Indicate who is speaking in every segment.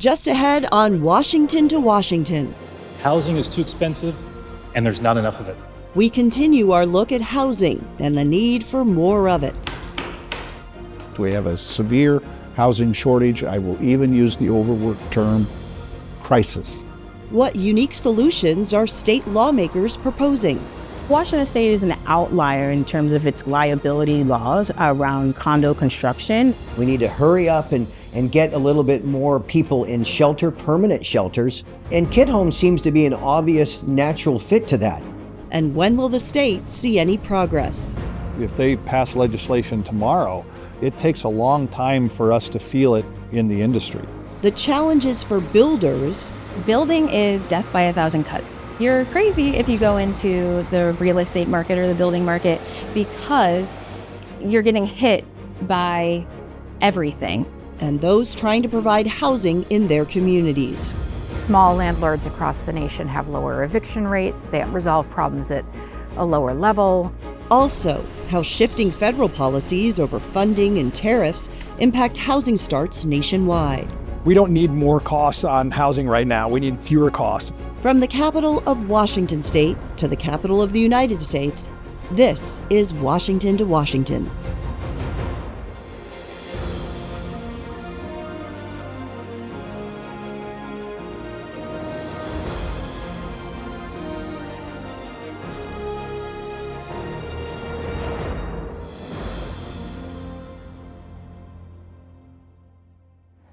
Speaker 1: Just ahead on Washington to Washington.
Speaker 2: Housing is too expensive, and there's not enough of it.
Speaker 1: We continue our look at housing and the need for more of it.
Speaker 3: We have a severe housing shortage. I will even use the overworked term crisis.
Speaker 1: What unique solutions are state lawmakers proposing?
Speaker 4: Washington State is an outlier in terms of its liability laws around condo construction.
Speaker 5: We need to hurry up and get a little bit more people in shelter, permanent shelters. And kid homes seems to be an obvious natural fit to that.
Speaker 1: And when will the state see any progress?
Speaker 3: If they pass legislation tomorrow, it takes a long time for us to feel it in the industry.
Speaker 1: The challenges for builders.
Speaker 6: Building is death by 1,000 cuts. You're crazy if you go into the real estate market or the building market because you're getting hit by everything.
Speaker 1: And those trying to provide housing in their communities.
Speaker 7: Small landlords across the nation have lower eviction rates. They resolve problems at a lower level.
Speaker 1: Also, how shifting federal policies over funding and tariffs impact housing starts nationwide.
Speaker 8: We don't need more costs on housing right now. We need fewer costs.
Speaker 1: From the capital of Washington State to the capital of the United States, this is Washington to Washington.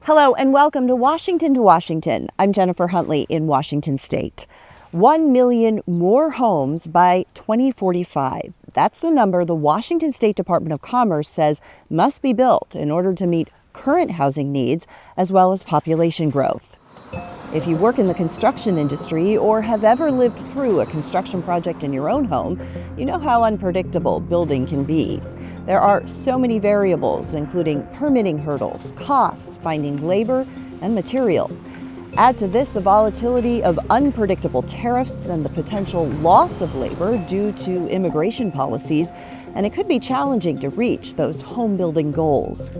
Speaker 1: Hello and welcome to Washington. I'm Jennifer Huntley in Washington State. 1 million more homes by 2045. That's the number the Washington State Department of Commerce says must be built in order to meet current housing needs as well as population growth. If you work in the construction industry or have ever lived through a construction project in your own home, you know how unpredictable building can be. There are so many variables, including permitting hurdles, costs, finding labor, and material. Add to this the volatility of unpredictable tariffs and the potential loss of labor due to immigration policies, and it could be challenging to reach those home building goals.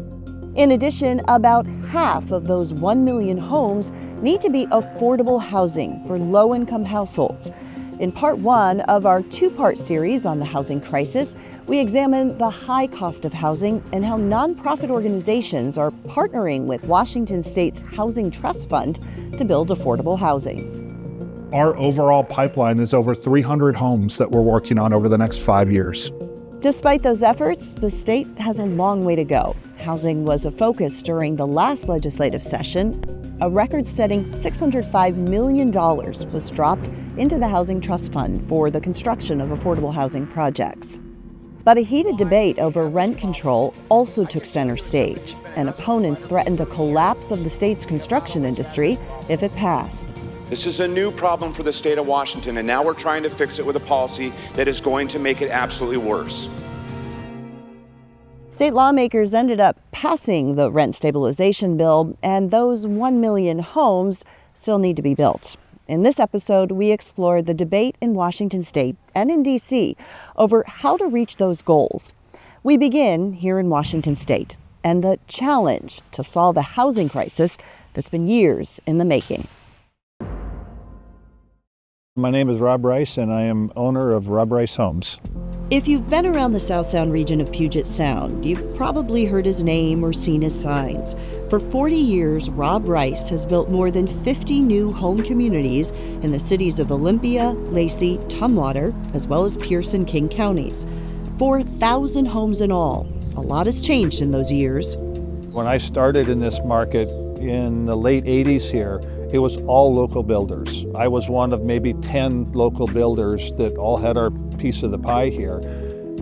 Speaker 1: In addition, about half of those 1 million homes need to be affordable housing for low-income households. In part one of our two-part series on the housing crisis, we examine the high cost of housing and how nonprofit organizations are partnering with Washington State's Housing Trust Fund to build affordable housing.
Speaker 3: Our overall pipeline is over 300 homes that we're working on over the next 5 years.
Speaker 1: Despite those efforts, the state has a long way to go. Housing was a focus during the last legislative session. A record-setting $605 million was dropped into the Housing Trust Fund for the construction of affordable housing projects. But a heated debate over rent control also took center stage, and opponents threatened a collapse of the state's construction industry if it passed.
Speaker 9: This is a new problem for the state of Washington, and now we're trying to fix it with a policy that is going to make it absolutely worse.
Speaker 1: State lawmakers ended up passing the rent stabilization bill, and those 1 million homes still need to be built. In this episode, we explore the debate in Washington State and in D.C. over how to reach those goals. We begin here in Washington State and the challenge to solve a housing crisis that's been years in the making.
Speaker 3: My name is Rob Rice, and I am owner of Rob Rice Homes.
Speaker 1: If you've been around the South Sound region of Puget Sound, you've probably heard his name or seen his signs. For 40 years, Rob Rice has built more than 50 new home communities in the cities of Olympia, Lacey, Tumwater, as well as Pierce and King counties. 4,000 homes in all. A lot has changed in those years.
Speaker 3: When I started in this market in the late 80s here, it was all local builders. I was one of maybe 10 local builders that all had our piece of the pie here.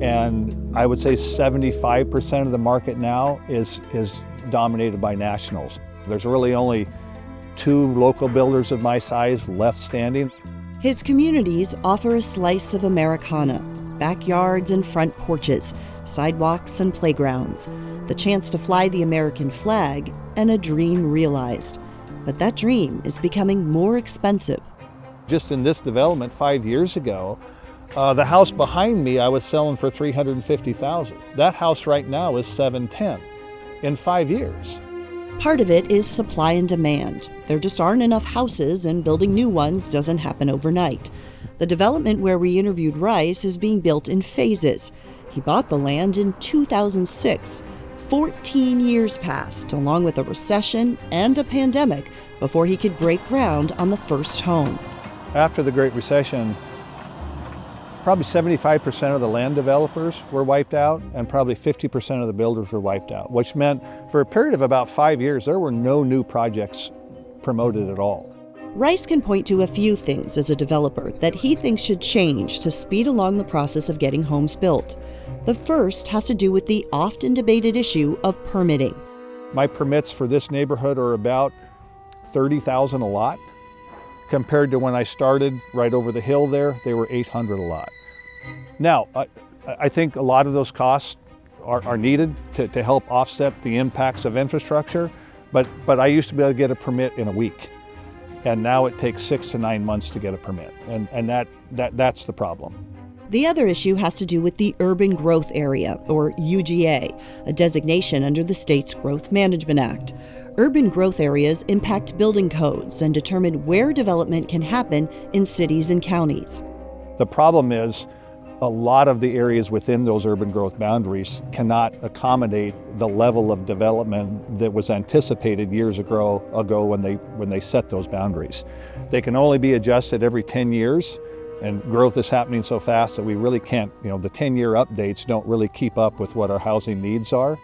Speaker 3: And I would say 75% of the market now is dominated by nationals. There's really only 2 local builders of my size left standing.
Speaker 1: His communities offer a slice of Americana, backyards and front porches, sidewalks and playgrounds, the chance to fly the American flag, and a dream realized. But that dream is becoming more expensive.
Speaker 3: Just in this development 5 years ago, the house behind me I was selling for $350,000. That house right now is $710 in 5 years.
Speaker 1: Part of it is supply and demand. There just aren't enough houses, and building new ones doesn't happen overnight. The development where we interviewed Rice is being built in phases. He bought the land in 2006. 14 years passed, along with a recession and a pandemic, before he could break ground on the first home.
Speaker 3: After the Great Recession, probably 75% of the land developers were wiped out, and probably 50% of the builders were wiped out, which meant for a period of about 5 years, there were no new projects promoted at all.
Speaker 1: Rice can point to a few things as a developer that he thinks should change to speed along the process of getting homes built. The first has to do with the often debated issue of permitting.
Speaker 3: My permits for this neighborhood are about $30,000 a lot. Compared to when I started right over the hill there, they were $800 a lot. Now, I think a lot of those costs are needed to help offset the impacts of infrastructure, but I used to be able to get a permit in a week. And now it takes 6 to 9 months to get a permit, and that's the problem.
Speaker 1: The other issue has to do with the Urban Growth Area, or UGA, a designation under the state's Growth Management Act. Urban growth areas impact building codes and determine where development can happen in cities and counties.
Speaker 3: The problem is a lot of the areas within those urban growth boundaries cannot accommodate the level of development that was anticipated years ago when they set those boundaries. They can only be adjusted every 10 years, and growth is happening so fast that we really can't, the 10-year updates don't really keep up with what our housing needs are.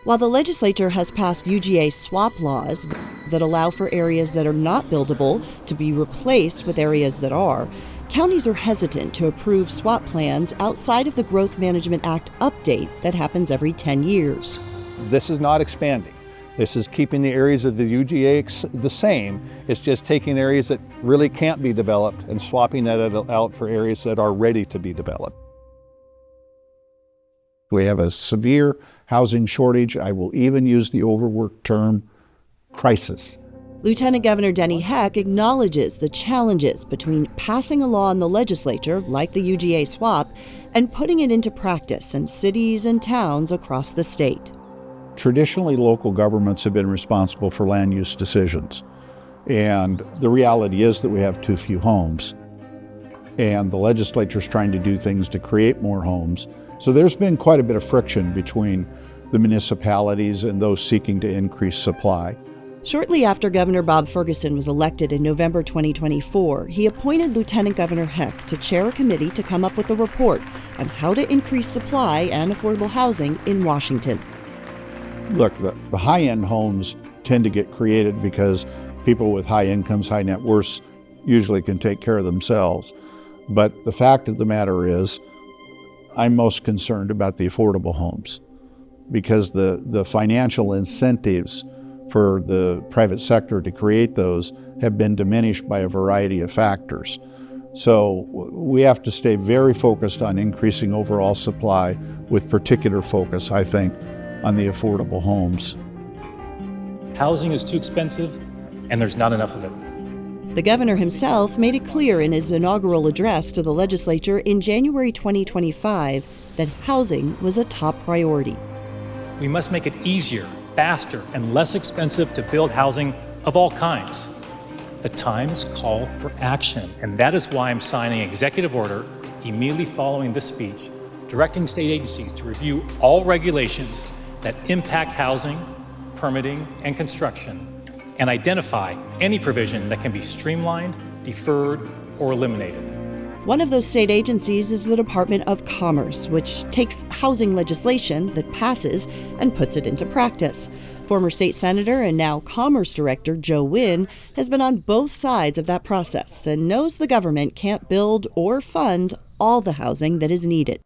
Speaker 1: While the legislature has passed UGA swap laws that allow for areas that are not buildable to be replaced with areas that are, counties are hesitant to approve swap plans outside of the Growth Management Act update that happens every 10 years.
Speaker 3: This is not expanding. This is keeping the areas of the UGA the same. It's just taking areas that really can't be developed and swapping that out for areas that are ready to be developed.
Speaker 10: We have a severe housing shortage. I will even use the overworked term crisis.
Speaker 1: Lieutenant Governor Denny Heck acknowledges the challenges between passing a law in the legislature, like the UGA swap, and putting it into practice in cities and towns across the state.
Speaker 10: Traditionally, local governments have been responsible for land use decisions. And the reality is that we have too few homes. And the legislature is trying to do things to create more homes. So there's been quite a bit of friction between the municipalities and those seeking to increase supply.
Speaker 1: Shortly after Governor Bob Ferguson was elected in November 2024, he appointed Lieutenant Governor Heck to chair a committee to come up with a report on how to increase supply and affordable housing in Washington.
Speaker 10: Look, the high-end homes tend to get created because people with high incomes, high net worths usually can take care of themselves. But the fact of the matter is, I'm most concerned about the affordable homes because the financial incentives for the private sector to create those have been diminished by a variety of factors. So we have to stay very focused on increasing overall supply with particular focus, I think, on the affordable homes.
Speaker 2: Housing is too expensive, and there's not enough of it.
Speaker 1: The governor himself made it clear in his inaugural address to the legislature in January 2025 that housing was a top priority.
Speaker 2: We must make it easier, faster, and less expensive to build housing of all kinds. The times call for action, and that is why I'm signing an executive order immediately following this speech, directing state agencies to review all regulations that impact housing, permitting, and construction, and identify any provision that can be streamlined, deferred, or eliminated.
Speaker 1: One of those state agencies is the Department of Commerce, which takes housing legislation that passes and puts it into practice. Former state senator and now Commerce Director Joe Wynn has been on both sides of that process and knows the government can't build or fund all the housing that is needed.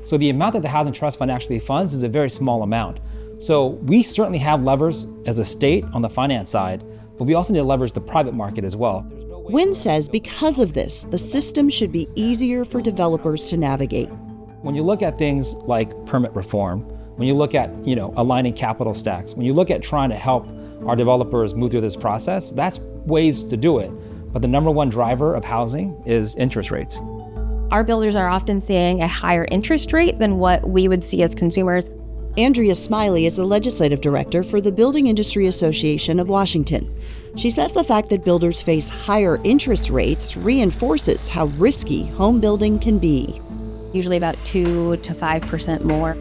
Speaker 11: So the amount that the Housing Trust Fund actually funds is a very small amount. So we certainly have levers as a state on the finance side, but we also need to leverage the private market as well.
Speaker 1: Wynn says because of this, the system should be easier for developers to navigate.
Speaker 11: When you look at things like permit reform, when you look at, aligning capital stacks, when you look at trying to help our developers move through this process, that's ways to do it. But the number one driver of housing is interest rates.
Speaker 6: Our builders are often seeing a higher interest rate than what we would see as consumers.
Speaker 1: Andrea Smiley is the legislative director for the Building Industry Association of Washington. She says the fact that builders face higher interest rates reinforces how risky home building can be.
Speaker 6: Usually about 2 to 5% more.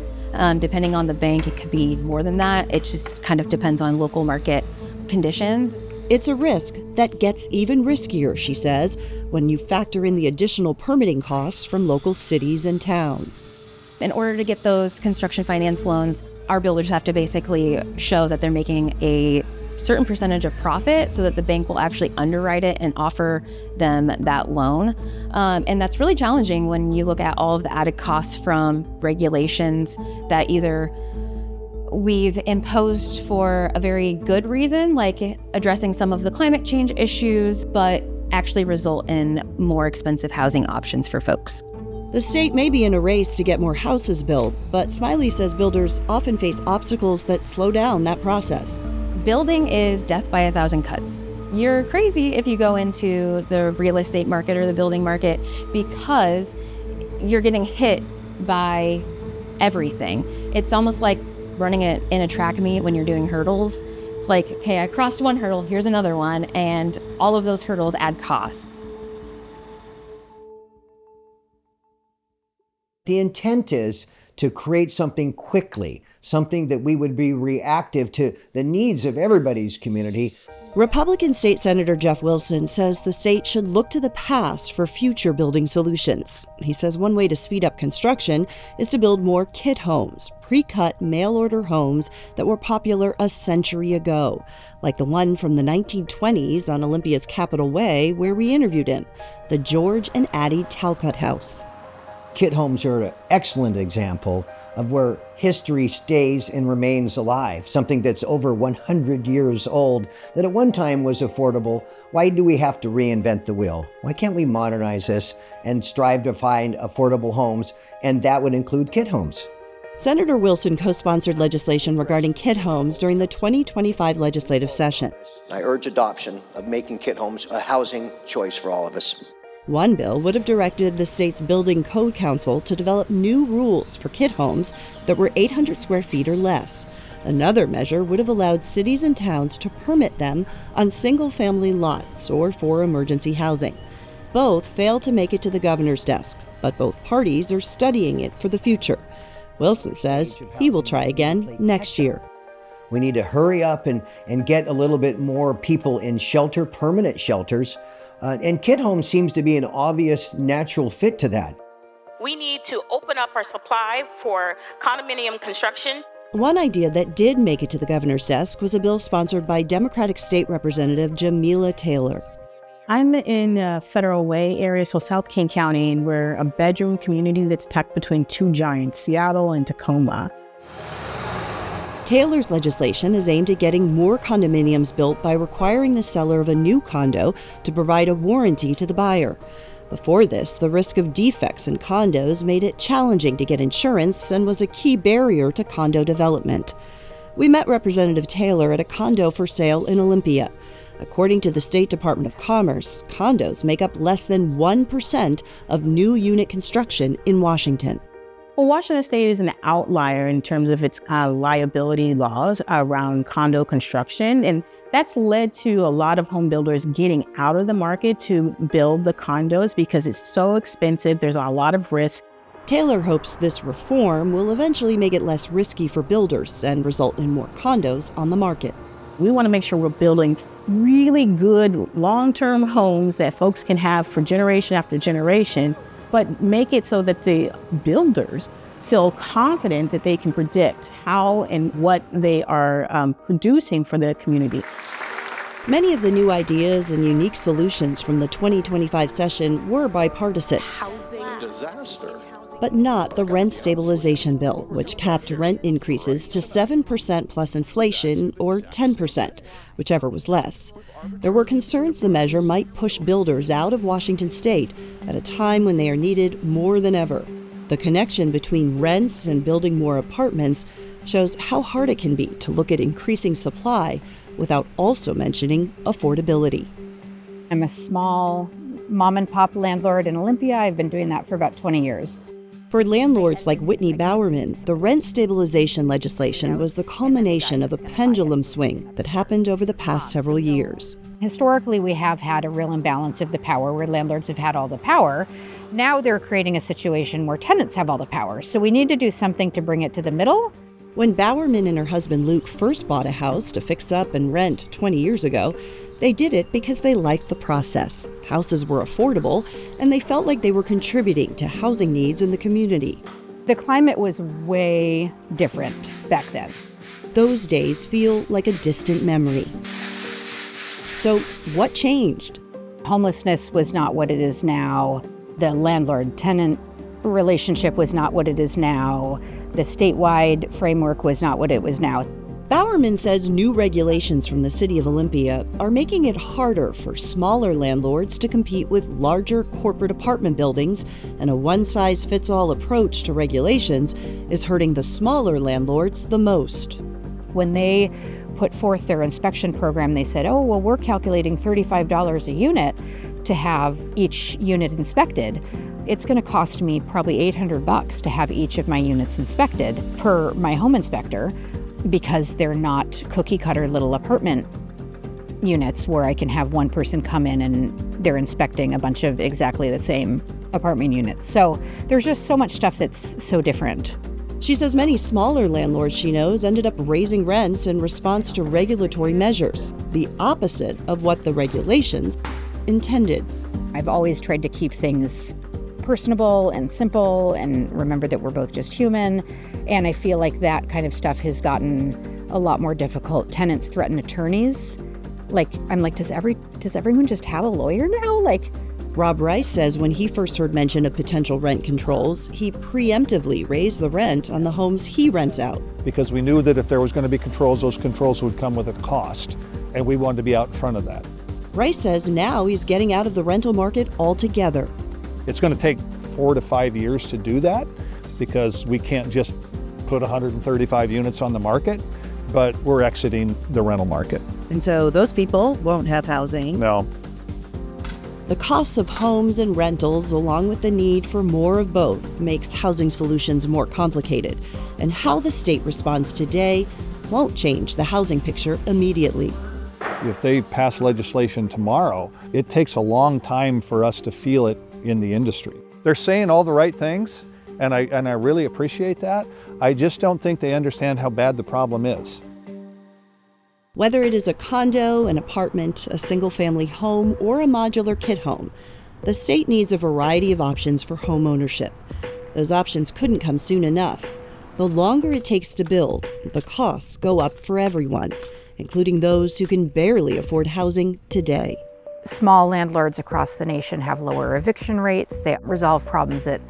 Speaker 6: Depending on the bank, it could be more than that. It just kind of depends on local market conditions.
Speaker 1: It's a risk that gets even riskier, she says, when you factor in the additional permitting costs from local cities and towns.
Speaker 6: In order to get those construction finance loans, our builders have to basically show that they're making a certain percentage of profit so that the bank will actually underwrite it and offer them that loan. And that's really challenging when you look at all of the added costs from regulations that either we've imposed for a very good reason, like addressing some of the climate change issues, but actually result in more expensive housing options for folks.
Speaker 1: The state may be in a race to get more houses built, but Smiley says builders often face obstacles that slow down that process.
Speaker 6: Building is death by 1,000 cuts. You're crazy if you go into the real estate market or the building market because you're getting hit by everything. It's almost like running it in a track meet when you're doing hurdles. It's like, okay, I crossed one hurdle, here's another one, and all of those hurdles add cost.
Speaker 5: The intent is to create something quickly, something that we would be reactive to the needs of everybody's community.
Speaker 1: Republican State Senator Jeff Wilson says the state should look to the past for future building solutions. He says one way to speed up construction is to build more kit homes, pre-cut mail-order homes that were popular a century ago, like the one from the 1920s on Olympia's Capitol Way where we interviewed him, the George and Addie Talcott House.
Speaker 5: Kit homes are an excellent example of where history stays and remains alive, something that's over 100 years old, that at one time was affordable. Why do we have to reinvent the wheel? Why can't we modernize this and strive to find affordable homes? And that would include kit homes.
Speaker 1: Senator Wilson co-sponsored legislation regarding kit homes during the 2025 legislative session.
Speaker 12: I urge adoption of making kit homes a housing choice for all of us.
Speaker 1: One bill would have directed the state's Building Code Council to develop new rules for kit homes that were 800 square feet or less. Another measure would have allowed cities and towns to permit them on single-family lots or for emergency housing. Both failed to make it to the governor's desk, but both parties are studying it for the future. Wilson says he will try again next year.
Speaker 5: We need to hurry up and get a little bit more people in shelter, permanent shelters. And kit homes seems to be an obvious natural fit to that.
Speaker 13: We need to open up our supply for condominium construction.
Speaker 1: One idea that did make it to the governor's desk was a bill sponsored by Democratic State Representative Jamila Taylor.
Speaker 4: I'm in the Federal Way area, so South King County, and we're a bedroom community that's tucked between two giants, Seattle and Tacoma.
Speaker 1: Taylor's legislation is aimed at getting more condominiums built by requiring the seller of a new condo to provide a warranty to the buyer. Before this, the risk of defects in condos made it challenging to get insurance and was a key barrier to condo development. We met Representative Taylor at a condo for sale in Olympia. According to the State Department of Commerce, condos make up less than 1% of new unit construction in Washington.
Speaker 4: Well, Washington State is an outlier in terms of its liability laws around condo construction, and that's led to a lot of home builders getting out of the market to build the condos because it's so expensive. There's a lot of risk.
Speaker 1: Taylor hopes this reform will eventually make it less risky for builders and result in more condos on the market.
Speaker 4: We want to make sure we're building really good long-term homes that folks can have for generation after generation, but make it so that the builders feel confident that they can predict how and what they are producing for the community.
Speaker 1: Many of the new ideas and unique solutions from the 2025 session were bipartisan.
Speaker 12: Housing disaster.
Speaker 1: But not the rent stabilization bill, which capped rent increases to 7% plus inflation or 10%, whichever was less. There were concerns the measure might push builders out of Washington state at a time when they are needed more than ever. The connection between rents and building more apartments shows how hard it can be to look at increasing supply without also mentioning affordability.
Speaker 7: I'm a small mom and pop landlord in Olympia. I've been doing that for about 20 years.
Speaker 1: For landlords like Whitney Bowerman, the rent stabilization legislation was the culmination of a pendulum swing that happened over the past several years.
Speaker 7: Historically, we have had a real imbalance of the power where landlords have had all the power. Now they're creating a situation where tenants have all the power. So we need to do something to bring it to the middle.
Speaker 1: When Bowerman and her husband Luke first bought a house to fix up and rent 20 years ago, they did it because they liked the process. Houses were affordable, and they felt like they were contributing to housing needs in the community.
Speaker 7: The climate was way different back then.
Speaker 1: Those days feel like a distant memory. So what changed?
Speaker 7: Homelessness was not what it is now. The landlord-tenant relationship was not what it is now. The statewide framework was not what it was now.
Speaker 1: Bowerman says new regulations from the city of Olympia are making it harder for smaller landlords to compete with larger corporate apartment buildings, and a one-size-fits-all approach to regulations is hurting the smaller landlords the most.
Speaker 7: When they put forth their inspection program, they said, oh, well, we're calculating $35 a unit to have each unit inspected. It's going to cost me probably $800 to have each of my units inspected per my home inspector, because they're not cookie cutter little apartment units where I can have one person come in and they're inspecting a bunch of exactly the same apartment units. So there's just so much stuff that's so different.
Speaker 1: She says many smaller landlords she knows ended up raising rents in response to regulatory measures, the opposite of what the regulations intended.
Speaker 7: I've always tried to keep things personable and simple and remember that we're both just human. And I feel like that kind of stuff has gotten a lot more difficult. Tenants threaten attorneys. I'm like, does everyone just have a lawyer now?
Speaker 1: Rob Rice says when he first heard mention of potential rent controls, he preemptively raised the rent on the homes he rents out.
Speaker 3: Because we knew that if there was going to be controls, those controls would come with a cost, and we wanted to be out in front of that.
Speaker 1: Rice says now he's getting out of the rental market altogether.
Speaker 3: It's going to take 4 to 5 years to do that because we can't just put 135 units on the market, but we're exiting the rental market.
Speaker 1: And so those people won't have housing.
Speaker 3: No.
Speaker 1: The costs of homes and rentals, along with the need for more of both, makes housing solutions more complicated. And how the state responds today won't change the housing picture immediately.
Speaker 3: If they pass legislation tomorrow, it takes a long time for us to feel it in the industry. They're saying all the right things, and I really appreciate that. I just don't think they understand how bad the problem is.
Speaker 1: Whether it is a condo, an apartment, a single-family home, or a modular kit home, the state needs a variety of options for home ownership. Those options couldn't come soon enough. The longer it takes to build, the costs go up for everyone, including those who can barely afford housing today.
Speaker 7: Small landlords across the nation have lower eviction rates. They resolve problems at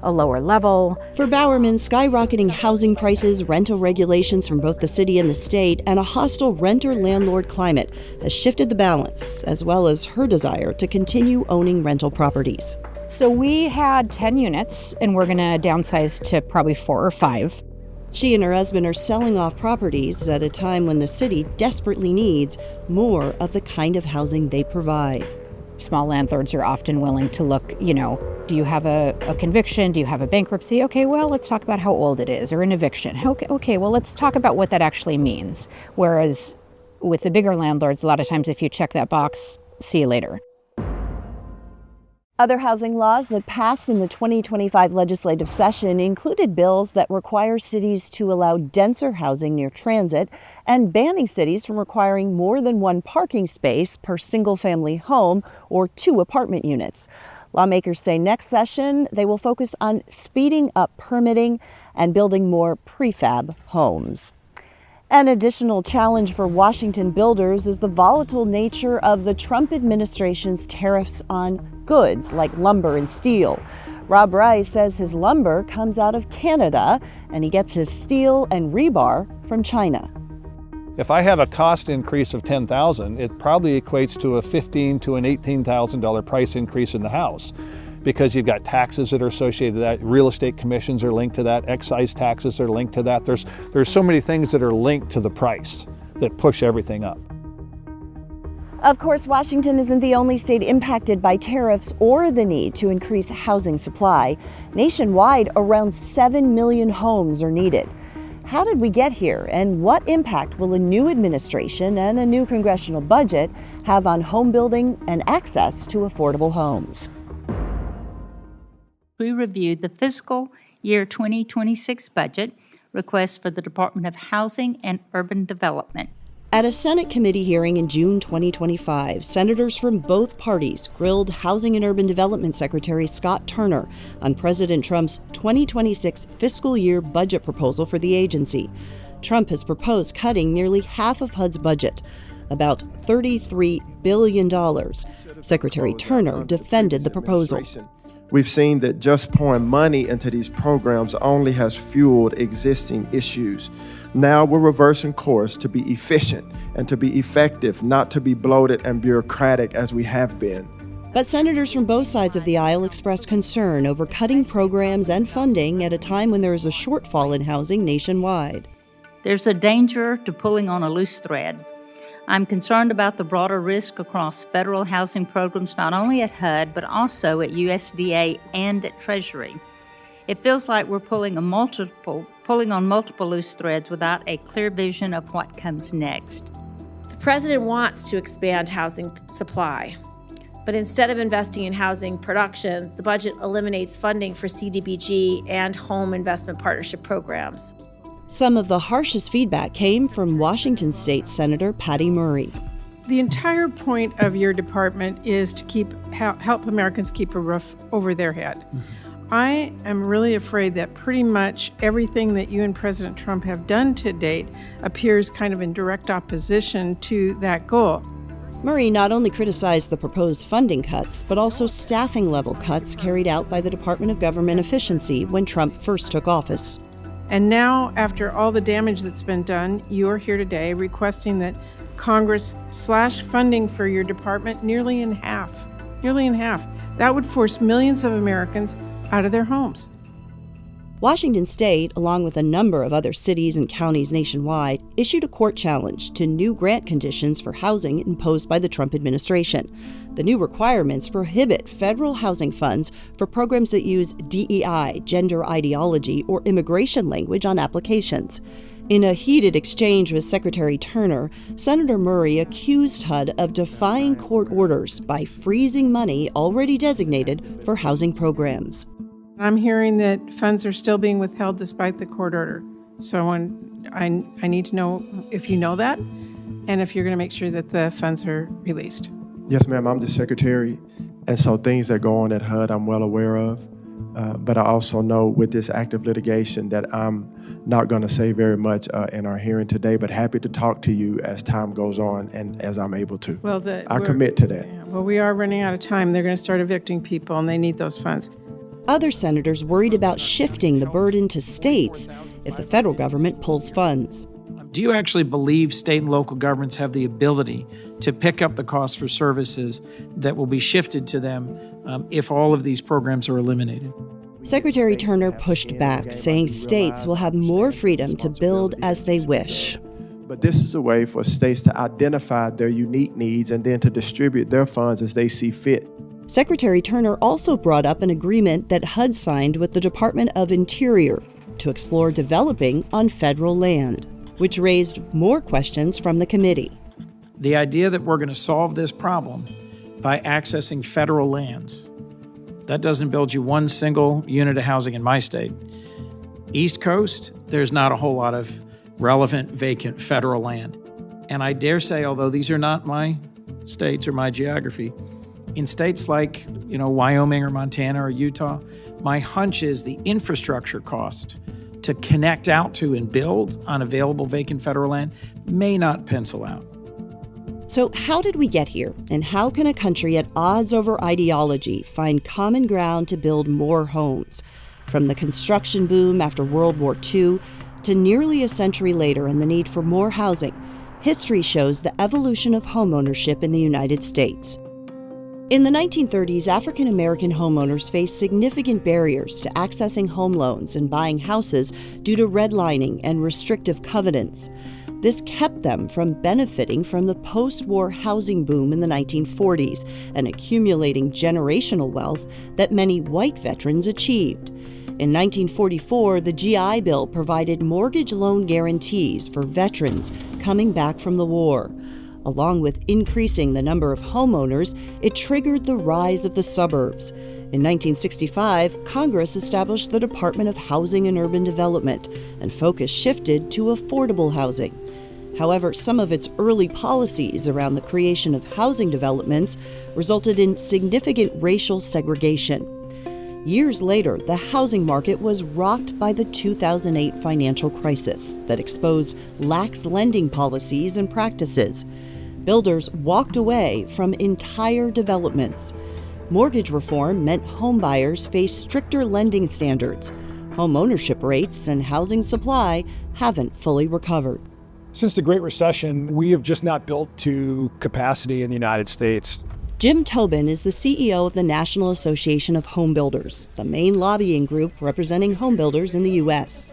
Speaker 7: a lower level.
Speaker 1: For Bowerman, skyrocketing housing prices, rental regulations from both the city and the state, and a hostile renter-landlord climate has shifted the balance, as well as her desire to continue owning rental properties.
Speaker 7: So we had 10 units, and we're going to downsize to probably 4 or 5.
Speaker 1: She and her husband are selling off properties at a time when the city desperately needs more of the kind of housing they provide.
Speaker 7: Small landlords are often willing to look, do you have a conviction? Do you have a bankruptcy? Okay, well, let's talk about how old it is, or an eviction. Okay, well, let's talk about what that actually means. Whereas with the bigger landlords, a lot of times if you check that box, see you later.
Speaker 1: Other housing laws that passed in the 2025 legislative session included bills that require cities to allow denser housing near transit and banning cities from requiring more than one parking space per single-family home or 2 apartment units. Lawmakers say next session they will focus on speeding up permitting and building more prefab homes. An additional challenge for Washington builders is the volatile nature of the Trump administration's tariffs on goods like lumber and steel. Rob Rice says his lumber comes out of Canada and he gets his steel and rebar from China.
Speaker 3: If I have a cost increase of $10,000, it probably equates to a $15,000 to an $18,000 price increase in the house, because you've got taxes that are associated with that, real estate commissions are linked to that, excise taxes are linked to that. There's so many things that are linked to the price that push everything up.
Speaker 1: Of course, Washington isn't the only state impacted by tariffs or the need to increase housing supply. Nationwide, around 7 million homes are needed. How did we get here, and what impact will a new administration and a new congressional budget have on home building and access to affordable homes?
Speaker 14: We reviewed the fiscal year 2026 budget request for the Department of Housing and Urban Development.
Speaker 1: At a Senate committee hearing in June 2025, senators from both parties grilled Housing and Urban Development Secretary Scott Turner on President Trump's 2026 fiscal year budget proposal for the agency. Trump has proposed cutting nearly half of HUD's budget, about $33 billion. Secretary Turner defended the proposal.
Speaker 15: We've seen that just pouring money into these programs only has fueled existing issues. Now we're reversing course to be efficient and to be effective, not to be bloated and bureaucratic as we have been.
Speaker 1: But senators from both sides of the aisle expressed concern over cutting programs and funding at a time when there is a shortfall in housing nationwide.
Speaker 14: There's a danger to pulling on a loose thread. I'm concerned about the broader risk across federal housing programs, not only at HUD, but also at USDA and at Treasury. It feels like we're pulling on multiple loose threads without a clear vision of what comes next.
Speaker 16: The president wants to expand housing supply, but instead of investing in housing production, the budget eliminates funding for CDBG and home investment partnership programs.
Speaker 1: Some of the harshest feedback came from Washington State Senator Patty Murray.
Speaker 17: The entire point of your department is to help Americans keep a roof over their head. Mm-hmm. I am really afraid that pretty much everything that you and President Trump have done to date appears kind of in direct opposition to that goal.
Speaker 1: Murray not only criticized the proposed funding cuts, but also staffing level cuts carried out by the Department of Government Efficiency when Trump first took office.
Speaker 17: And now, after all the damage that's been done, you're here today requesting that Congress slash funding for your department nearly in half. That would force millions of Americans out of their homes.
Speaker 1: Washington State, along with a number of other cities and counties nationwide, issued a court challenge to new grant conditions for housing imposed by the Trump administration. The new requirements prohibit federal housing funds for programs that use DEI, gender ideology, or immigration language on applications. In a heated exchange with Secretary Turner, Senator Murray accused HUD of defying court orders by freezing money already designated for housing programs.
Speaker 17: I'm hearing that funds are still being withheld despite the court order. So I need to know if you know that and if you're going to make sure that the funds are released.
Speaker 15: Yes, ma'am, I'm the secretary, and so things that go on at HUD I'm well aware of. But I also know with this active litigation that I'm not going to say very much in our hearing today, but happy to talk to you as time goes on and as I'm able to. I commit to that.
Speaker 17: Yeah, well, we are running out of time. They're going to start evicting people, and they need those funds.
Speaker 1: Other senators worried about shifting the burden to states if the federal government pulls funds.
Speaker 18: Do you actually believe state and local governments have the ability to pick up the costs for services that will be shifted to them if all of these programs are eliminated?
Speaker 1: Secretary Turner pushed back, saying states will have more freedom to build as they wish.
Speaker 15: But this is a way for states to identify their unique needs and then to distribute their funds as they see fit.
Speaker 1: Secretary Turner also brought up an agreement that HUD signed with the Department of Interior to explore developing on federal land, which raised more questions from the committee.
Speaker 18: The idea that we're going to solve this problem by accessing federal lands, that doesn't build you one single unit of housing in my state. East Coast, there's not a whole lot of relevant vacant federal land. And I dare say, although these are not my states or my geography, in states like, Wyoming or Montana or Utah, my hunch is the infrastructure cost to connect out to and build on available vacant federal land may not pencil out.
Speaker 1: So how did we get here? And how can a country at odds over ideology find common ground to build more homes? From the construction boom after World War II to nearly a century later and the need for more housing, history shows the evolution of homeownership in the United States. In the 1930s, African American homeowners faced significant barriers to accessing home loans and buying houses due to redlining and restrictive covenants. This kept them from benefiting from the post-war housing boom in the 1940s and accumulating generational wealth that many white veterans achieved. In 1944, the GI Bill provided mortgage loan guarantees for veterans coming back from the war. Along with increasing the number of homeowners, it triggered the rise of the suburbs. In 1965, Congress established the Department of Housing and Urban Development, and focus shifted to affordable housing. However, some of its early policies around the creation of housing developments resulted in significant racial segregation. Years later, the housing market was rocked by the 2008 financial crisis that exposed lax lending policies and practices. Builders walked away from entire developments. Mortgage reform meant homebuyers faced stricter lending standards. Home ownership rates and housing supply haven't fully recovered.
Speaker 8: Since the Great Recession, we have just not built to capacity in the United States.
Speaker 1: Jim Tobin is the CEO of the National Association of Home Builders, the main lobbying group representing home builders in the U.S.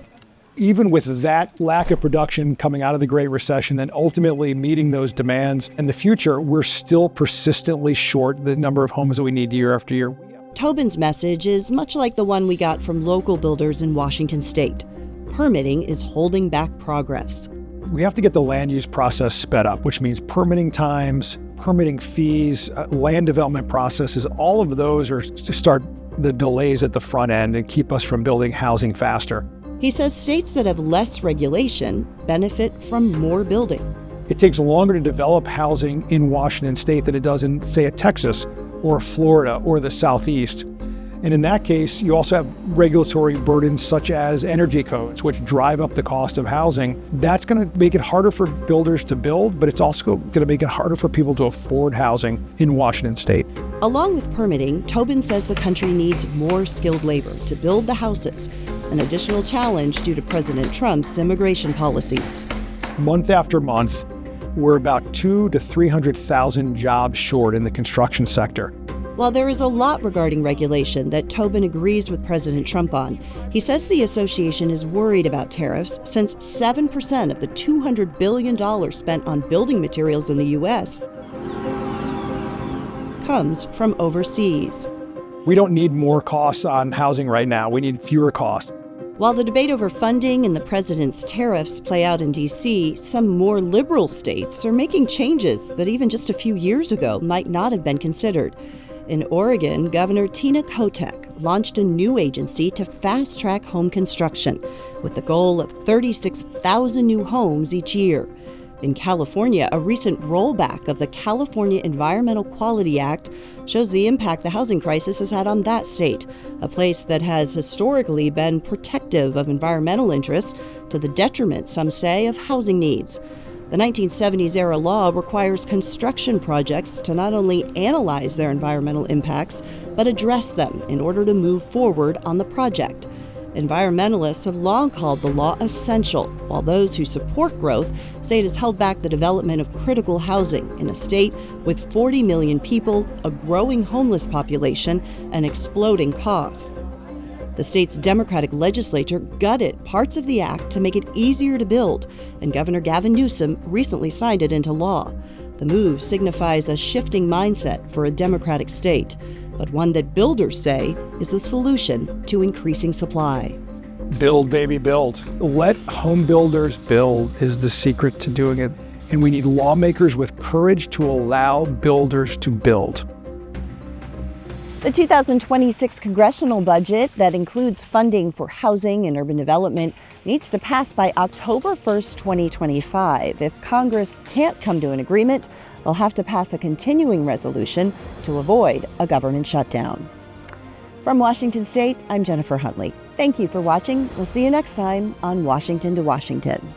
Speaker 8: Even with that lack of production coming out of the Great Recession and ultimately meeting those demands in the future, we're still persistently short the number of homes that we need year after year.
Speaker 1: Tobin's message is much like the one we got from local builders in Washington state. Permitting is holding back progress.
Speaker 8: We have to get the land use process sped up, which means permitting times, permitting fees, land development processes. All of those are to start the delays at the front end and keep us from building housing faster.
Speaker 1: He says states that have less regulation benefit from more building.
Speaker 8: It takes longer to develop housing in Washington state than it does in, say, a Texas or Florida or the Southeast. And in that case, you also have regulatory burdens such as energy codes, which drive up the cost of housing. That's going to make it harder for builders to build, but it's also going to make it harder for people to afford housing in Washington state.
Speaker 1: Along with permitting, Tobin says the country needs more skilled labor to build the houses, an additional challenge due to President Trump's immigration policies.
Speaker 8: Month after month, we're about 200,000 to 300,000 jobs short in the construction sector.
Speaker 1: While there is a lot regarding regulation that Tobin agrees with President Trump on, he says the association is worried about tariffs since 7% of the $200 billion spent on building materials in the U.S. comes from overseas.
Speaker 8: We don't need more costs on housing right now. We need fewer costs.
Speaker 1: While the debate over funding and the president's tariffs play out in D.C., some more liberal states are making changes that even just a few years ago might not have been considered. In Oregon, Governor Tina Kotek launched a new agency to fast-track home construction with the goal of 36,000 new homes each year. In California, a recent rollback of the California Environmental Quality Act shows the impact the housing crisis has had on that state, a place that has historically been protective of environmental interests to the detriment, some say, of housing needs. The 1970s-era law requires construction projects to not only analyze their environmental impacts, but address them in order to move forward on the project. Environmentalists have long called the law essential, while those who support growth say it has held back the development of critical housing in a state with 40 million people, a growing homeless population, and exploding costs. The state's Democratic legislature gutted parts of the act to make it easier to build, and Governor Gavin Newsom recently signed it into law. The move signifies a shifting mindset for a Democratic state, but one that builders say is the solution to increasing supply.
Speaker 8: Build, baby, build. Let home builders build is the secret to doing it. And we need lawmakers with courage to allow builders to build.
Speaker 1: The 2026 congressional budget that includes funding for housing and urban development needs to pass by October 1st, 2025. If Congress can't come to an agreement, they'll have to pass a continuing resolution to avoid a government shutdown. From Washington State, I'm Jennifer Huntley. Thank you for watching. We'll see you next time on Washington to Washington.